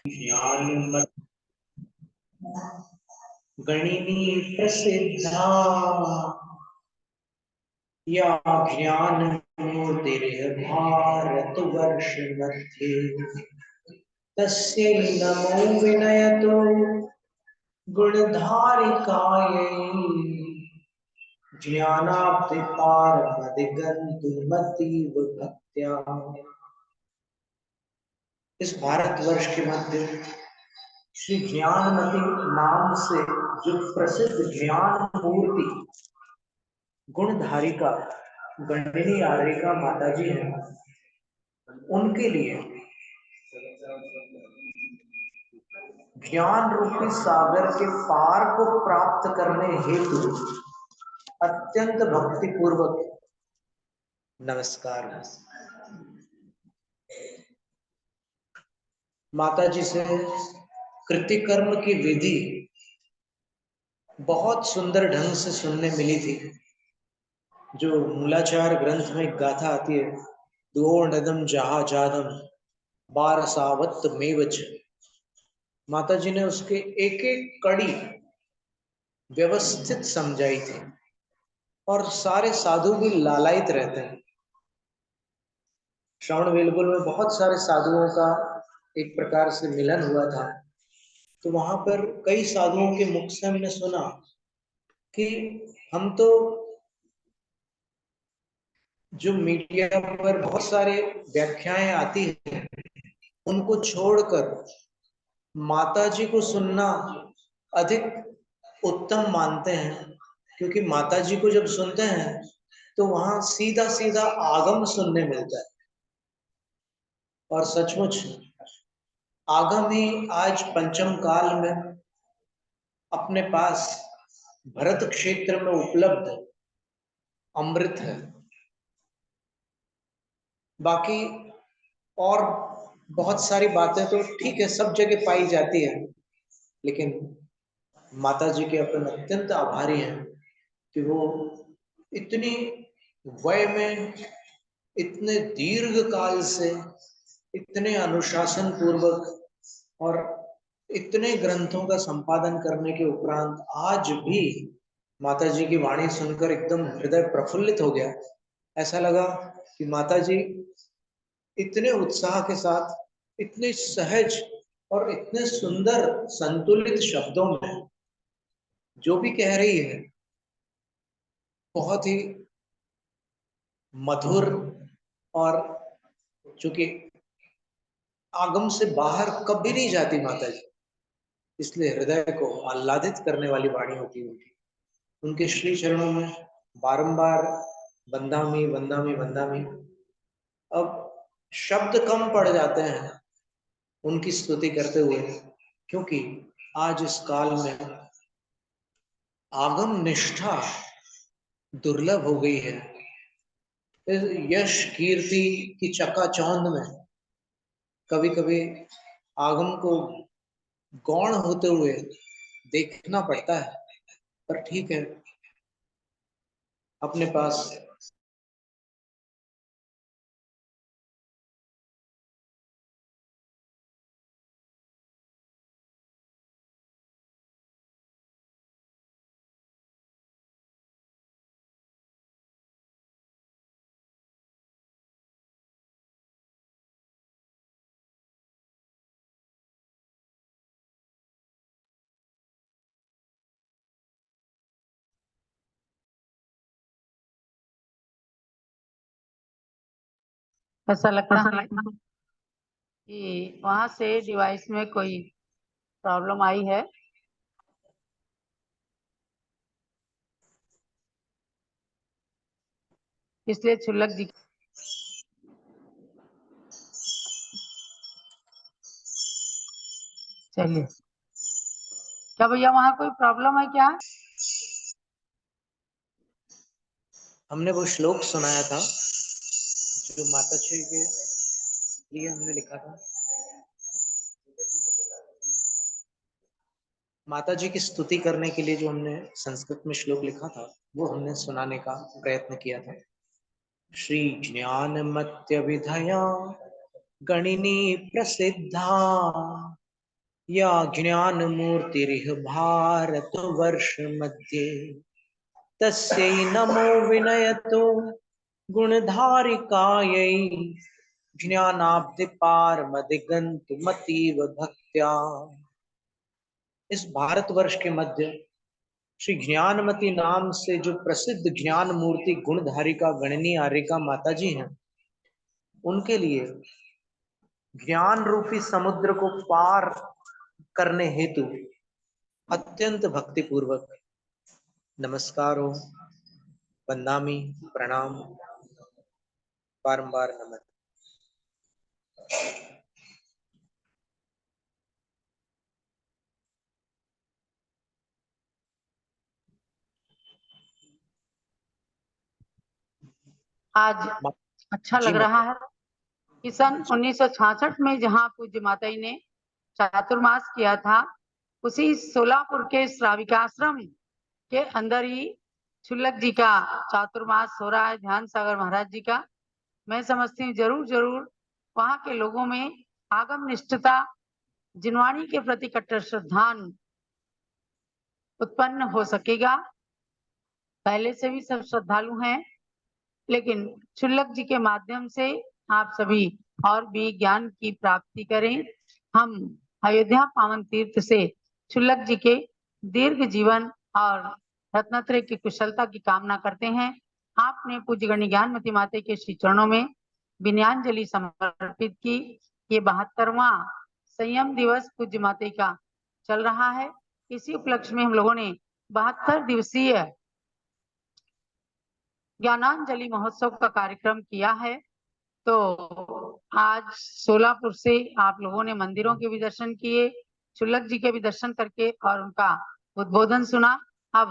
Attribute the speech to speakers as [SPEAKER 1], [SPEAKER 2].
[SPEAKER 1] ज्ञान गणिनी प्रसिद्धा या ज्ञान भारतवर्ष मध्ये तस्यै नमो विनयतो गुणधारिकायै ज्ञानाब्धिपारमधिगन्तुमतीव भक्त्या। इस भारतवर्ष के मध्य श्री ज्ञानमती नाम से जो प्रसिद्ध ज्ञान मूर्ति गुणधारिका गणिनी आर्यिका माता जी हैं, उनके लिए ज्ञान रूपी सागर के पार को प्राप्त करने हेतु अत्यंत भक्ति पूर्वक नमस्कार। माता जी से कृतिकर्म की विधि बहुत सुंदर ढंग से सुनने मिली थी। जो मूलाचार ग्रंथ में गाथा आती है, द्रोणदम जहा जादम बार सावत मेवच, माता जी ने उसके एक एक कड़ी व्यवस्थित समझाई थी और सारे साधु भी लालायित रहते हैं। श्रवण बेलगुल में बहुत सारे साधुओं का एक प्रकार से मिलन हुआ था, तो वहां पर कई साधुओं के मुख से हमने सुना कि हम तो जो मीडिया पर बहुत सारे व्याख्याएं आती हैं उनको छोड़कर माता जी को सुनना अधिक उत्तम मानते हैं, क्योंकि माता जी को जब सुनते हैं तो वहां सीधा सीधा आगम सुनने मिलता है। और सचमुच आगम ही आज पंचम काल में अपने पास भरत क्षेत्र में उपलब्ध अमृत है। बाकी और बहुत सारी बातें तो ठीक है, सब जगह पाई जाती है, लेकिन माता जी के अपन अत्यंत आभारी हैं कि वो इतनी वय में इतने दीर्घ काल से इतने अनुशासन पूर्वक और इतने ग्रंथों का संपादन करने के उपरांत आज भी माता जी की वाणी सुनकर एकदम हृदय प्रफुल्लित हो गया। ऐसा लगा कि माता जी इतने उत्साह के साथ, इतने सहज और इतने सुंदर संतुलित शब्दों में जो भी कह रही है, बहुत ही मधुर, और चूंकि आगम से बाहर कभी नहीं जाती माता जी, इसलिए हृदय को आह्लादित करने वाली वाणी होती है उनकी। उनके श्री चरणों में बारंबार वंदामी वंदामी वंदामी। अब शब्द कम पड़ जाते हैं उनकी स्तुति करते हुए, क्योंकि आज इस काल में आगम निष्ठा दुर्लभ हो गई है। यश कीर्ति की चकाचौंध में कभी कभी आगम को गौण होते हुए देखना पड़ता है, पर ठीक है, अपने पास
[SPEAKER 2] ऐसा लगता है कि वहां से डिवाइस में कोई प्रॉब्लम आई है। इसलिए क्षुल्लक दिख। चलिए, क्या भैया वहां कोई प्रॉब्लम है क्या?
[SPEAKER 1] हमने वो श्लोक सुनाया था जो माता जी के लिए हमने लिखा था। माता जी की स्तुति करने के लिए जो हमने संस्कृत में श्लोक लिखा था वो हमने सुनाने का प्रयत्न किया था। श्री ज्ञानमत्यभिधया गणिनी प्रसिद्धा या ज्ञानमूर्तिरिह भारतवर्ष मध्ये तस्यै नमो विनयतो गुणधारिकायै ज्ञानाब्धिपारमधिगन्तुमतीव भक्त्या। इस भारतवर्ष के मध्य श्री ज्ञानमती नाम से जो प्रसिद्ध ज्ञान मूर्ति गुणधारिका गणनी आर्यिका माता जी हैं, उनके लिए ज्ञान रूपी समुद्र को पार करने हेतु अत्यंत भक्ति पूर्वक नमस्कार हो, वंदामि, प्रणाम, बारंबार नमन।
[SPEAKER 2] आज अच्छा
[SPEAKER 1] जी
[SPEAKER 2] लग रहा है कि सन 1966 में जहाँ पूज्य माता जी ने चातुर्मास किया था, उसी सोलापुर के श्राविकाश्रम के अंदर ही शुल्लक जी का चातुर्मास हो रहा है, ध्यान सागर महाराज जी का। मैं समझती हूँ जरूर जरूर वहाँ के लोगों में आगम निष्ठता, जिनवाणी के प्रति कट्टर श्रद्धान उत्पन्न हो सकेगा। पहले से भी सब श्रद्धालु हैं, लेकिन शुल्लक जी के माध्यम से आप सभी और भी ज्ञान की प्राप्ति करें। हम अयोध्या पावन तीर्थ से शुल्लक जी के दीर्घ जीवन और रत्नत्रय की कुशलता की कामना करते हैं। आपने पूज्य गणी ज्ञानमती माता के श्री चरणों में विनयांजलि समर्पित की। ये 72वां संयम दिवस पूज्य माता का चल रहा है। इसी उपलक्ष्य में हम लोगों ने 72 दिवसीय ज्ञानांजलि महोत्सव का कार्यक्रम किया है। तो आज सोलापुर से आप लोगों ने मंदिरों के भी दर्शन किए, शुल्लक जी के भी दर्शन करके और उनका उद्बोधन सुना। अब